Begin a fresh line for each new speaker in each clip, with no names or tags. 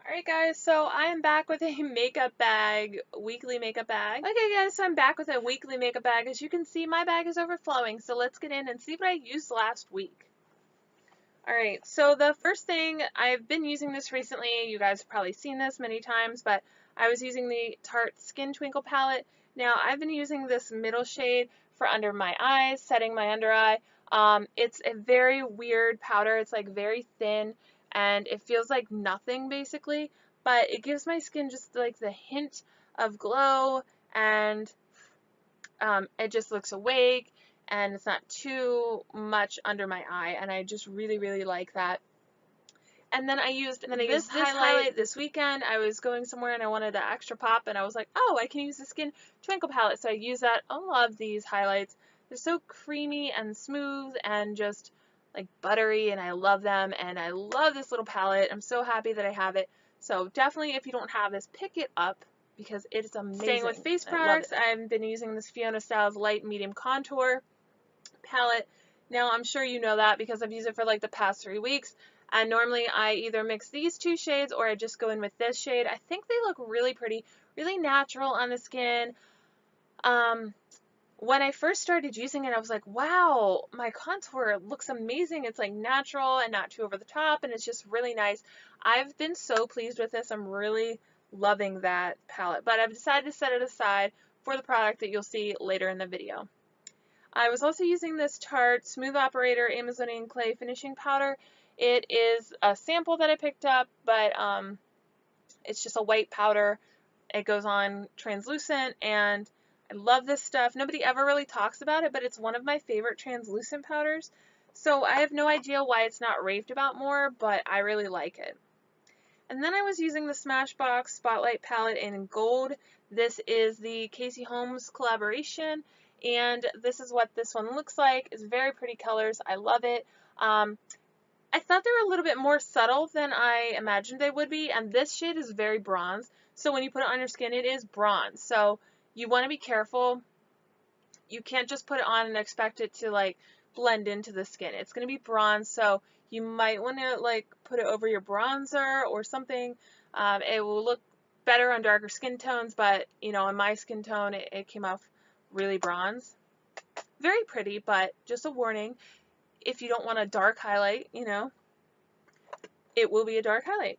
Alright guys, so I am back with a makeup bag, weekly makeup bag. Okay guys, so I'm back with a weekly makeup bag. As you can see, my bag is overflowing, so let's get in and see what I used last week. Alright, so the first thing, I've been using this recently, you guys have probably seen this many times, but I was using the Tarte Skin Twinkle palette. Now, I've been using this middle shade for under my eyes, setting my under eye. It's a very weird powder, it's like very thin, and it feels like nothing basically, but it gives my skin just like the hint of glow, and it just looks awake, and it's not too much under my eye, and I just really like that. And then I used this highlight this weekend. I was going somewhere and I wanted an extra pop, and I was like, oh, I can use the Skin Twinkle palette, so I use that. I love these highlights. They're so creamy and smooth and just like buttery, and I love them, and I love this little palette. I'm so happy that I have it. So definitely, if you don't have this, pick it up because it is amazing. Staying with face products, I've been using this Fiona Styles Light Medium Contour palette. Now, I'm sure you know that because I've used it for like the past 3 weeks. And normally I either mix these two shades or I just go in with this shade. I think they look really pretty, really natural on the skin. When I first started using it, I was like, wow, my contour looks amazing. It's like natural and not too over the top, and it's just really nice. I've been so pleased with this. I'm really loving that palette, but I've decided to set it aside for the product that you'll see later in the video. I was also using this Tarte Smooth Operator Amazonian Clay Finishing Powder. It is a sample that I picked up, but it's just a white powder. It goes on translucent, and I love this stuff. Nobody ever really talks about it, but it's one of my favorite translucent powders. So I have no idea why it's not raved about more, but I really like it. And then I was using the Smashbox Spotlight palette in gold. This is the Casey Holmes collaboration, and this is what this one looks like. It's very pretty colors. I love it. I thought they were a little bit more subtle than I imagined they would be, and this shade is very bronze. So when you put it on your skin, it is bronze. So you want to be careful. You can't just put it on and expect it to like blend into the skin. It's going to be bronze, so you might want to like put it over your bronzer or something. It will look better on darker skin tones, but you know, in my skin tone, it came off really bronze. Very pretty, but just a warning, if you don't want a dark highlight, you know, it will be a dark highlight.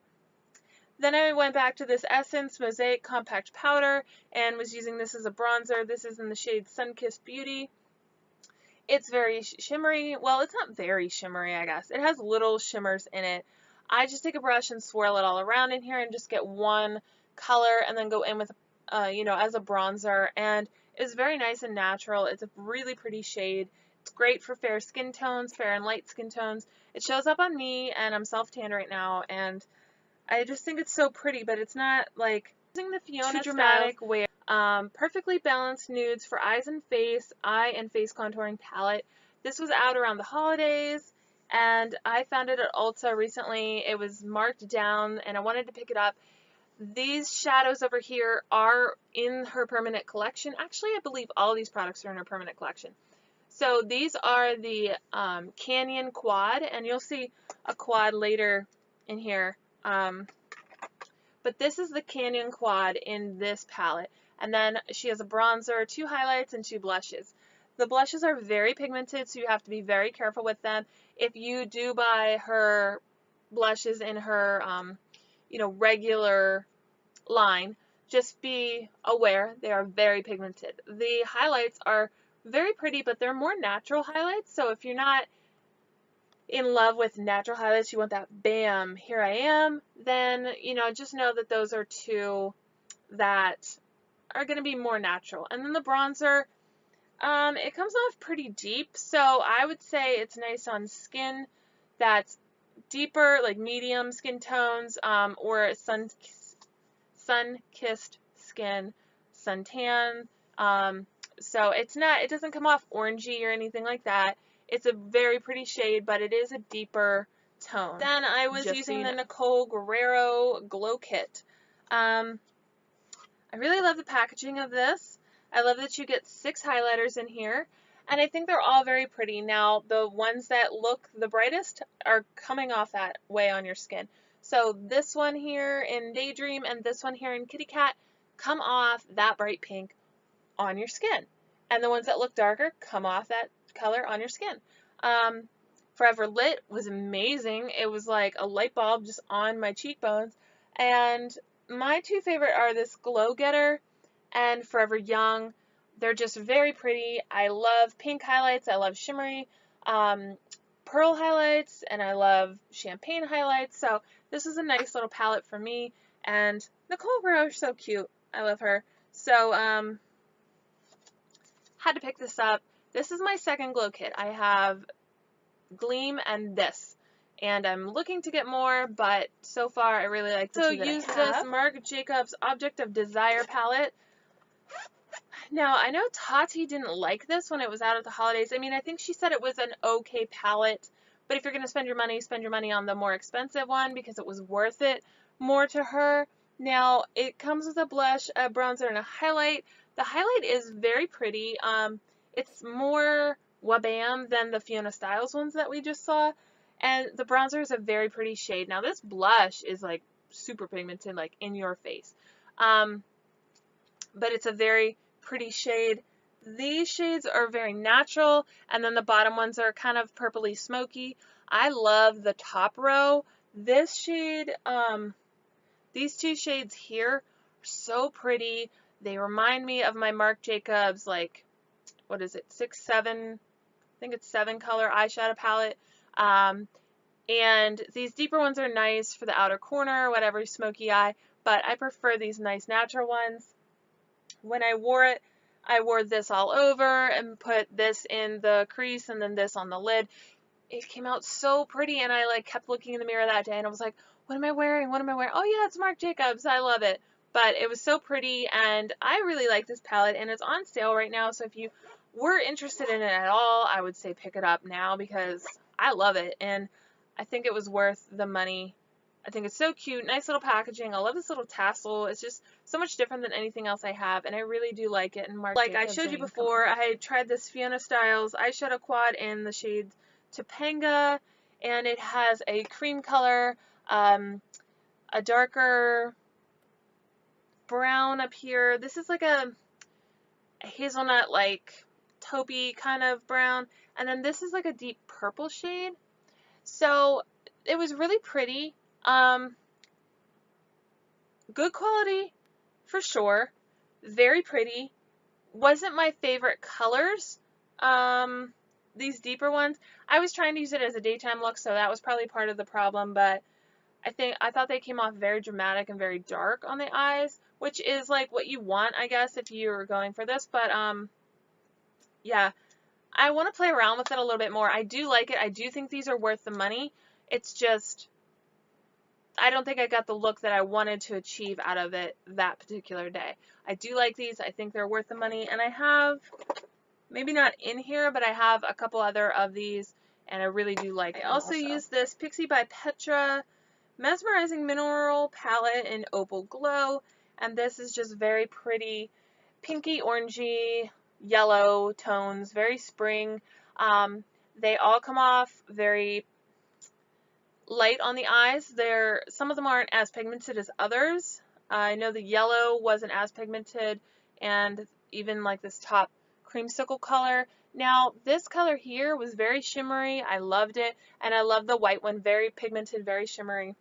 Then I went back to this Essence Mosaic Compact Powder and was using this as a bronzer. This is in the shade Sunkissed Beauty. It's very shimmery. Well, it's not very shimmery, I guess. It has little shimmers in it. I just take a brush and swirl it all around in here and just get one color and then go in with, you know, as a bronzer. And it's very nice and natural. It's a really pretty shade. It's great for fair skin tones, fair and light skin tones. It shows up on me, and I'm self-tanned right now, and I just think it's so pretty, but it's not like using the Fiona too dramatic wear. Perfectly balanced nudes for eyes and face, eye and face contouring palette. This was out around the holidays, and I found it at Ulta recently. It was marked down, and I wanted to pick it up. These shadows over here are in her permanent collection. Actually, I believe all of these products are in her permanent collection. So these are the Canyon Quad, and you'll see a quad later in here. But this is the Canyon Quad in this palette. And then she has a bronzer, 2 highlights, and 2 blushes. The blushes are very pigmented, so you have to be very careful with them. If you do buy her blushes in her, you know, regular line, just be aware they are very pigmented. The highlights are very pretty, but they're more natural highlights. So if you're not in love with natural highlights, you want that bam, here I am, then, you know, just know that those are 2 that are going to be more natural. And then the bronzer, it comes off pretty deep, so I would say it's nice on skin that's deeper, like medium skin tones, or sun-kissed skin, suntan. So it doesn't come off orangey or anything like that. It's a very pretty shade, but it is a deeper tone. Then I was using the Nicole Guerrero Glow Kit. I really love the packaging of this. I love that you get 6 highlighters in here, and I think they're all very pretty. Now, the ones that look the brightest are coming off that way on your skin. So this one here in Daydream and this one here in Kitty Cat come off that bright pink on your skin. And the ones that look darker come off that color on your skin. Forever Lit was amazing. It was like a light bulb just on my cheekbones. And my two favorite are this Glow Getter and Forever Young. They're just very pretty. I love pink highlights. I love shimmery pearl highlights, and I love champagne highlights. So this is a nice little palette for me. And Nicole Gros, so cute. I love her. So had to pick this up. This is my second glow kit. I have Gleam and this, and I'm looking to get more, but so far I really like the two that I have. So use this Marc Jacobs Object of Desire palette. Now, I know Tati didn't like this when it was out at the holidays. I mean, I think she said it was an okay palette, but if you're going to spend your money on the more expensive one because it was worth it more to her. Now, it comes with a blush, a bronzer, and a highlight. The highlight is very pretty. It's more Wabam than the Fiona Styles ones that we just saw, and the bronzer is a very pretty shade. Now, this blush is like super pigmented, like in your face, but it's a very pretty shade. These shades are very natural, and then the bottom ones are kind of purpley smoky. I love the top row. This shade, these two shades here are so pretty. They remind me of my Marc Jacobs, like, what is it, 6-7, I think it's 7 color eyeshadow palette. And these deeper ones are nice for the outer corner, whatever, smoky eye, but I prefer these nice natural ones. When I wore it, I wore this all over and put this in the crease and then this on the lid. It came out so pretty, and I like kept looking in the mirror that day and I was like, what am I wearing? What am I wearing? Oh yeah, it's Marc Jacobs. I love it. But it was so pretty, and I really like this palette, and it's on sale right now. So if you were interested in it at all, I would say pick it up now because I love it, and I think it was worth the money. I think it's so cute, nice little packaging. I love this little tassel. It's just so much different than anything else I have, and I really do like it. And Marc Jacobs, I showed you before, I tried this Fiona Styles eyeshadow quad in the shade Topanga, and it has a cream color, a darker brown up here. This is like a hazelnut, like taupey kind of brown, and then this is like a deep purple shade. So it was really pretty. Good quality for sure. Very pretty. Wasn't my favorite colors. These deeper ones. I was trying to use it as a daytime look, so that was probably part of the problem, but I thought they came off very dramatic and very dark on the eyes, which is like what you want, I guess, if you were going for this, but yeah. I want to play around with it a little bit more. I do like it. I do think these are worth the money. It's just, I don't think I got the look that I wanted to achieve out of it that particular day. I do like these. I think they're worth the money. And I have, maybe not in here, but I have a couple other of these, and I really do like it. I also use this Pixi by Petra Mesmerizing Mineral Palette in Opal Glow. And this is just very pretty, pinky, orangey, yellow tones, very spring. They all come off very light on the eyes. Some of them aren't as pigmented as others. I know the yellow wasn't as pigmented, and even like this top creamsicle color. Now this color here was very shimmery. I loved it, and I love the white one, very pigmented, very shimmery.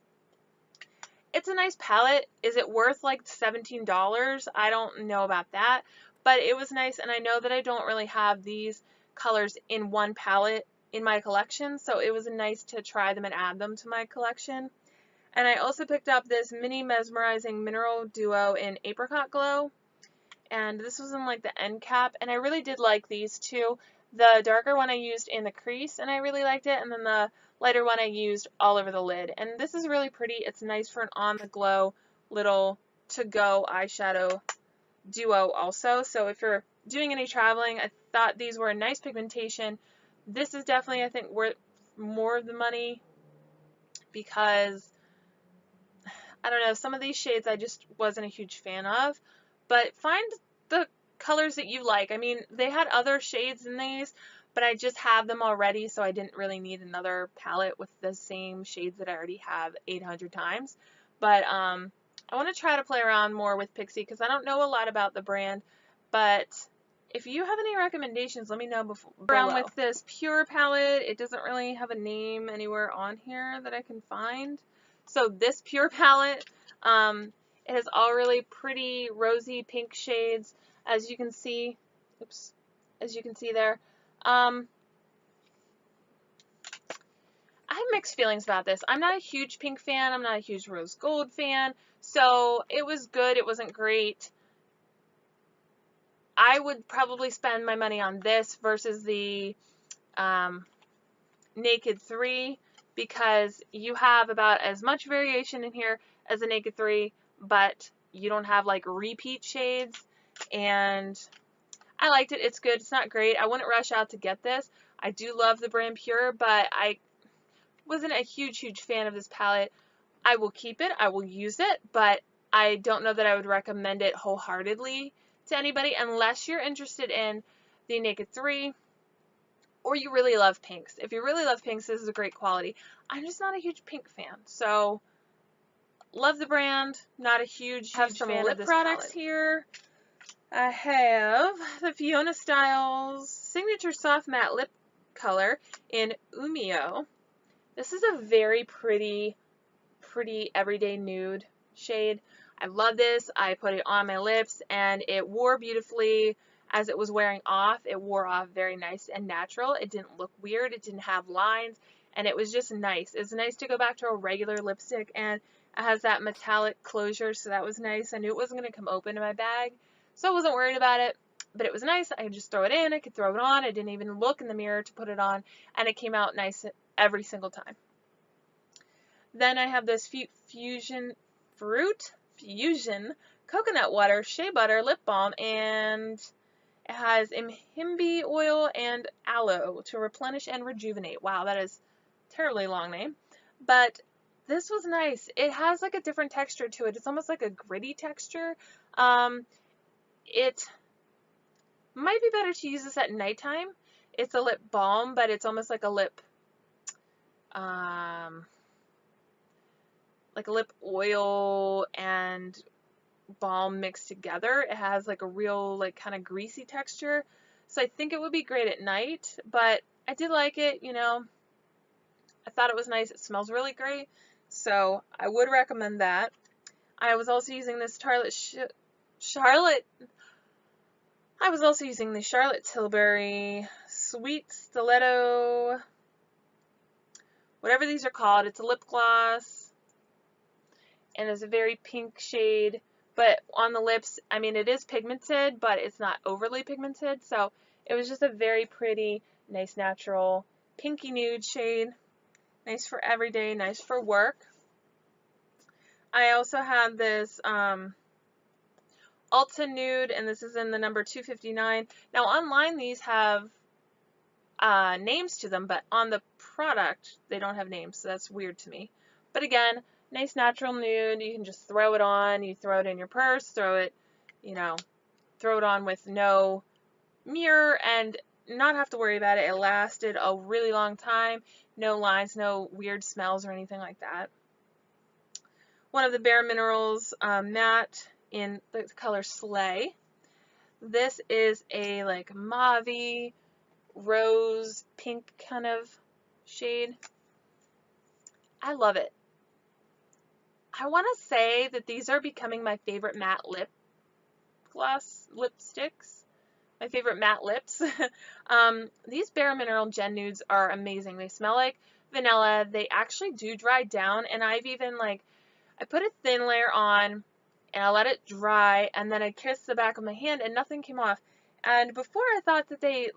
It's a nice palette. Is it worth like $17? I don't know about that. But it was nice, and I know that I don't really have these colors in one palette in my collection, so it was nice to try them and add them to my collection. And I also picked up this Mini Mesmerizing Mineral Duo in Apricot Glow, and this was in like the end cap, and I really did like these two. The darker one I used in the crease, and I really liked it, and then the lighter one I used all over the lid. And this is really pretty. It's nice for an on-the-glow little to-go eyeshadow duo also. So if you're doing any traveling, I thought these were a nice pigmentation. This is definitely, I think, worth more of the money because, I don't know, some of these shades I just wasn't a huge fan of. But find the colors that you like. I mean, they had other shades in these, but I just have them already, so I didn't really need another palette with the same shades that I already have 800 times. But I want to try to play around more with Pixi because I don't know a lot about the brand, but if you have any recommendations, let me know below. Around with this Pure palette, it doesn't really have a name anywhere on here that I can find. So this Pure palette, it has all really pretty rosy pink shades, as you can see. Oops, as you can see there. I have mixed feelings about this. I'm not a huge pink fan. I'm not a huge rose gold fan. So it was good. It wasn't great. I would probably spend my money on this versus the Naked 3 because you have about as much variation in here as the Naked 3, but you don't have like repeat shades, and I liked it. It's good. It's not great. I wouldn't rush out to get this. I do love the brand Pure, but I wasn't a huge fan of this palette. I will keep it. I will use it, but I don't know that I would recommend it wholeheartedly to anybody unless you're interested in the Naked 3 or you really love pinks. If you really love pinks, this is a great quality. I'm just not a huge pink fan, so love the brand. Not a huge fan of this lip products here. I have the Fiona Styles Signature Soft Matte Lip Color in Umio. This is a very pretty everyday nude shade. I love this. I put it on my lips and it wore beautifully as it was wearing off. It wore off very nice and natural. It didn't look weird. It didn't have lines, and it was just nice. It's nice to go back to a regular lipstick, and it has that metallic closure, so that was nice. I knew it wasn't going to come open in my bag, so I wasn't worried about it, but it was nice. I could just throw it in. I could throw it on. I didn't even look in the mirror to put it on, and it came out nice every single time. Then I have this Fusion Coconut Water Shea Butter Lip Balm, and it has Imhimbi oil and aloe to replenish and rejuvenate. Wow, that is a terribly long name. But this was nice. It has like a different texture to it. It's almost like a gritty texture. It might be better to use this at nighttime. It's a lip balm, but it's almost like a lip oil and balm mixed together. It has like a real like kind of greasy texture, so I think it would be great at night, but I did like it, you know. I thought it was nice. It smells really great, so I would recommend that. I was also using this Charlotte Tilbury Sweet Stiletto, whatever these are called. It's a lip gloss, and it's a very pink shade, but on the lips, I mean, it is pigmented, but it's not overly pigmented, so it was just a very pretty, nice, natural, pinky nude shade. Nice for everyday, nice for work. I also have this Ulta Nude, and this is in the number 259. Now, online, these have names to them, but on the product, they don't have names, so that's weird to me. But again, nice natural nude. You can just throw it on. You throw it in your purse, throw it on with no mirror and not have to worry about it. It lasted a really long time. No lines, no weird smells or anything like that. One of the Bare Minerals matte in the color Slay. This is a like mauve rose pink kind of shade. I love it. I want to say that these are becoming my favorite matte lip gloss lipsticks. My favorite matte lips. These Bare Mineral Gen Nudes are amazing. They smell like vanilla. They actually do dry down, and I've even I put a thin layer on and I let it dry, and then I kissed the back of my hand and nothing came off. And before I thought that they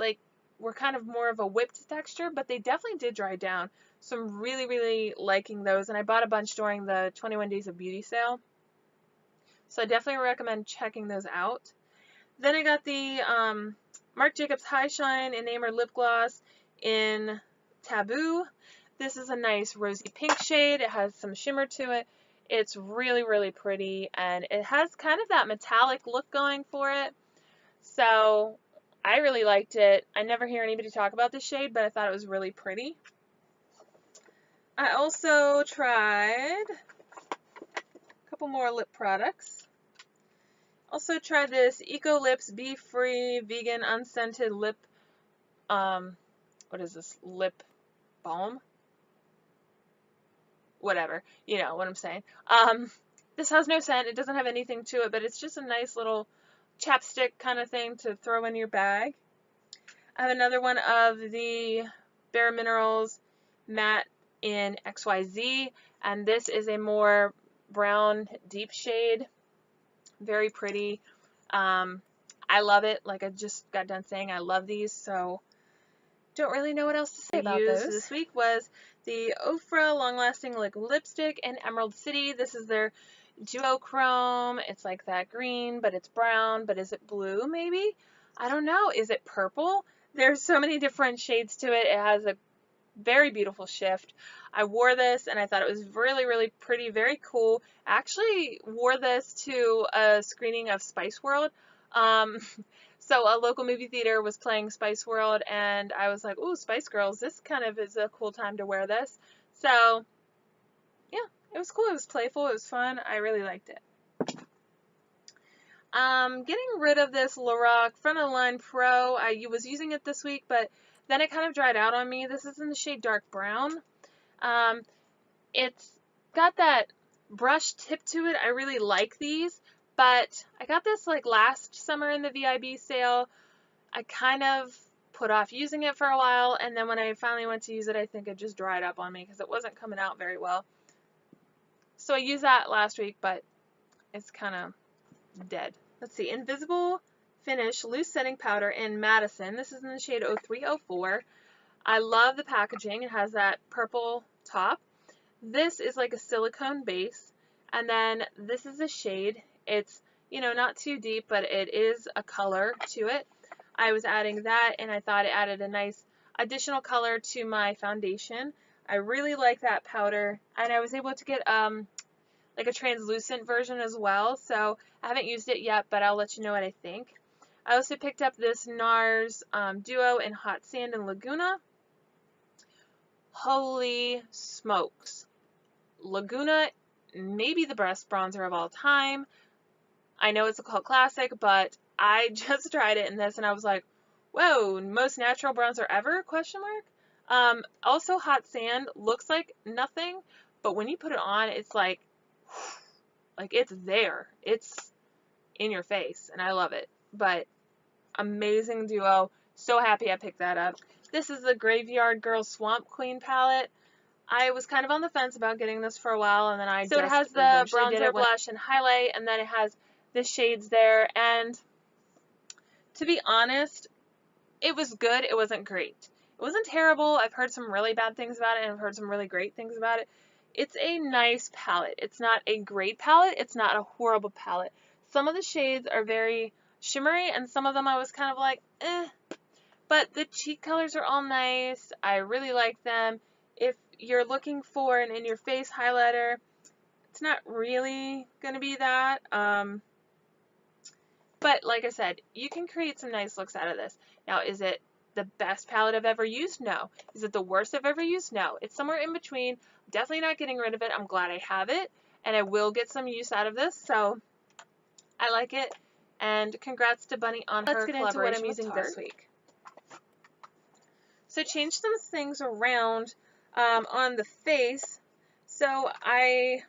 were kind of more of a whipped texture, but they definitely did dry down. So I'm really liking those, and I bought a bunch during the 21 Days of Beauty sale. So I definitely recommend checking those out. Then I got the Marc Jacobs High Shine Enamored Lip Gloss in Taboo. This is a nice rosy pink shade. It has some shimmer to it. It's really pretty, and it has kind of that metallic look going for it. So I really liked it. I never hear anybody talk about this shade, but I thought it was really pretty. I also tried a couple more lip products. Also tried this Eco Lips Bee Free Vegan Unscented Lip, what is this, lip balm? Whatever, you know what I'm saying. This has no scent, it doesn't have anything to it, but it's just a nice little chapstick kind of thing to throw in your bag. I have another one of the Bare Minerals Matte in XYZ, and this is a more brown deep shade. Very pretty. I love it. Like I just got done saying, I love these, so don't really know what else to say about those. This week was the Ofra Long Lasting Liquid Lipstick in Emerald City. This is their duochrome. It's like that green, but it's brown. But is it blue maybe? I don't know. Is it purple? There's so many different shades to it. It has a very beautiful shift. I wore this and I thought it was really, really pretty, very cool. I actually wore this to a screening of Spice World. So a local movie theater was playing Spice World and I was like, ooh, Spice Girls, this kind of is a cool time to wear this. So yeah, it was cool. It was playful. It was fun. I really liked it. Getting rid of this Lorac Front of the Line Pro. I was using it this week, but then it kind of dried out on me. This is in the shade Dark Brown. It's got that brush tip to it. I really like these, but I got this like last summer in the VIB sale. I kind of put off using it for a while, and then when I finally went to use it, I think it just dried up on me because it wasn't coming out very well. So I used that last week, but it's kind of dead. Let's see, Invisible Finish Loose Setting Powder in Madison. This is in the shade 0304. I love the packaging. It has that purple top. This is like a silicone base, and then this is a shade. It's, you know, not too deep, but it is a color to it. I was adding that, and I thought it added a nice additional color to my foundation. I really like that powder, and I was able to get like a translucent version as well, so I haven't used it yet, but I'll let you know what I think. I also picked up this NARS Duo in Hot Sand and Laguna. Holy smokes. Laguna may be the best bronzer of all time. I know it's a cult classic, but I just tried it in this and I was like, whoa, most natural bronzer ever, question mark. Also Hot Sand looks like nothing, but when you put it on, it's like it's there. It's in your face, and I love it. But amazing duo. So happy I picked that up. This is the Graveyard Girl Swamp Queen palette. I was kind of on the fence about getting this for a while, and then it has the bronzer, blush, and highlight, and then it has the shades there. And to be honest, it was good. It wasn't great. It wasn't terrible. I've heard some really bad things about it, and I've heard some really great things about it. It's a nice palette. It's not a great palette. It's not a horrible palette. Some of the shades are very shimmery, and some of them I was kind of like, eh. But the cheek colors are all nice. I really like them. If you're looking for an in-your-face highlighter, it's not really going to be that. But like I said, you can create some nice looks out of this. Now, is it the best palette I've ever used? No. Is it the worst I've ever used? No. It's somewhere in between. Definitely not getting rid of it. I'm glad I have it, and I will get some use out of this, so I like it. And congrats to Bunny on her collaboration. Let's get into what I'm using this week. So change some things around on the face. So I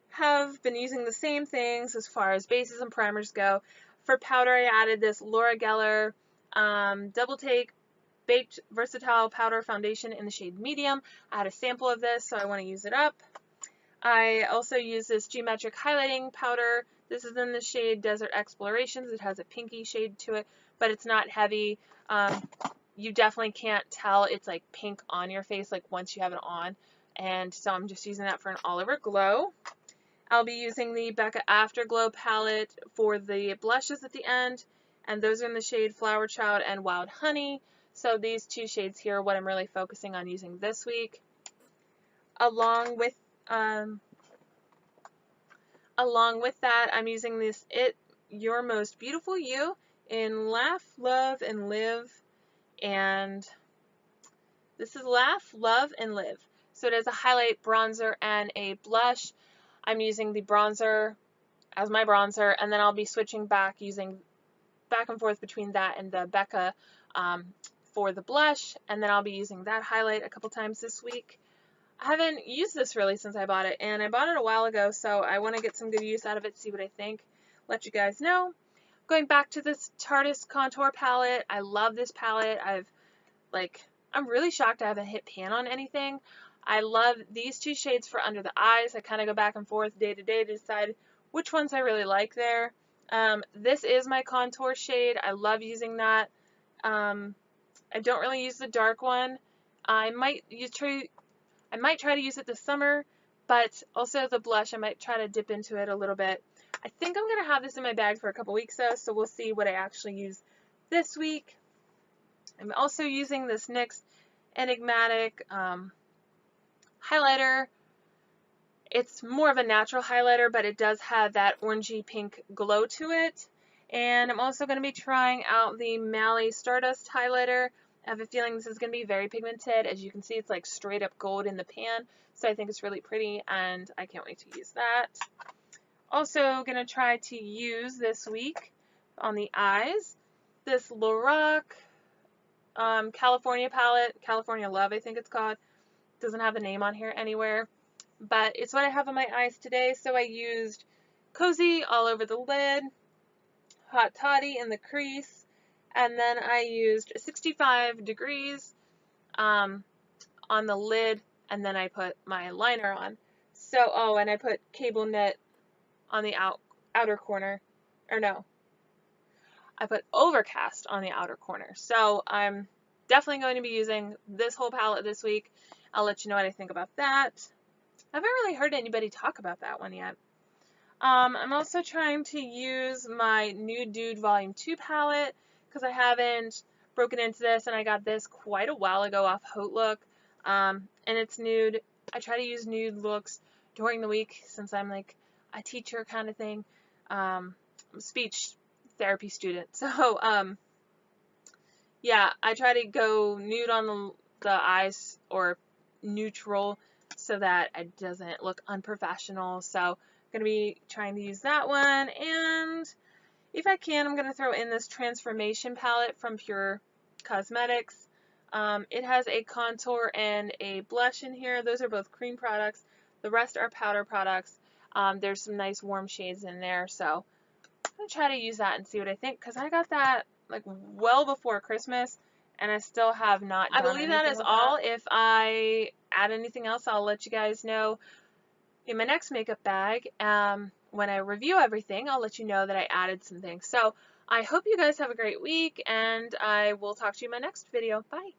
have been using the same things as far as bases and primers go. For powder, I added this Laura Geller Double Take Baked Versatile Powder Foundation in the shade Medium. I had a sample of this, so I want to use it up. I also use this Geometric Highlighting Powder. This is in the shade Desert Explorations. It has a pinky shade to it, but it's not heavy. You definitely can't tell it's like pink on your face like once you have it on. And so I'm just using that for an all-over glow. I'll be using the Becca Afterglow palette for the blushes at the end, and those are in the shade Flower Child and Wild Honey. So these two shades here are what I'm really focusing on using this week. Along with that, I'm using this Your Most Beautiful You in Laugh, Love, and Live, and this is Laugh, Love, and Live. So it has a highlight, bronzer, and a blush. I'm using the bronzer as my bronzer, and then I'll be switching back, using back and forth between that and the Becca for the blush, and then I'll be using that highlight a couple times this week. I haven't used this really since I bought it, and I bought it a while ago, so I want to get some good use out of it, see what I think, let you guys know. Going back to this Tarte contour palette, I love this palette. I'm really shocked I haven't hit pan on anything. I love these two shades for under the eyes. I kind of go back and forth day to day to decide which ones I really like there. This is my contour shade. I love using that. I don't really use the dark one. I might try to use it this summer, but also the blush, I might try to dip into it a little bit. I think I'm going to have this in my bag for a couple weeks though, so we'll see what I actually use this week. I'm also using this NYX Enigmatic highlighter. It's more of a natural highlighter, but it does have that orangey pink glow to it. And I'm also going to be trying out the Mally Stardust highlighter. I have a feeling this is going to be very pigmented. As you can see, it's like straight up gold in the pan, so I think it's really pretty, and I can't wait to use that. Also going to try to use this week on the eyes this Lorac California palette, California Love I think it's called. Doesn't have the name on here anywhere, but it's what I have on my eyes today. So I used Cozy all over the lid, Hot Toddy in the crease, and then I used 65 degrees on the lid, and then I put my liner on. So, oh, and I put Cable Knit on the outer corner, or no, I put Overcast on the outer corner. So I'm definitely going to be using this whole palette this week. I'll let you know what I think about that. I haven't really heard anybody talk about that one yet. I'm also trying to use my Nude Dude Volume 2 palette because I haven't broken into this, and I got this quite a while ago off HauteLook, and it's nude. I try to use nude looks during the week since I'm like a teacher kind of thing. I'm a speech therapy student, so yeah, I try to go nude on the eyes or neutral so that it doesn't look unprofessional. So I'm going to be trying to use that one, and if I can, I'm going to throw in this Transformation palette from Pure Cosmetics. It has a contour and a blush in here. Those are both cream products. The rest are powder products. There's some nice warm shades in there, so I'm going to try to use that and see what I think, because I got that like well before Christmas, and I still have not done anything. I believe that is all. If I add anything else, I'll let you guys know in my next makeup bag. When I review everything, I'll let you know that I added some things. So I hope you guys have a great week, and I will talk to you in my next video. Bye!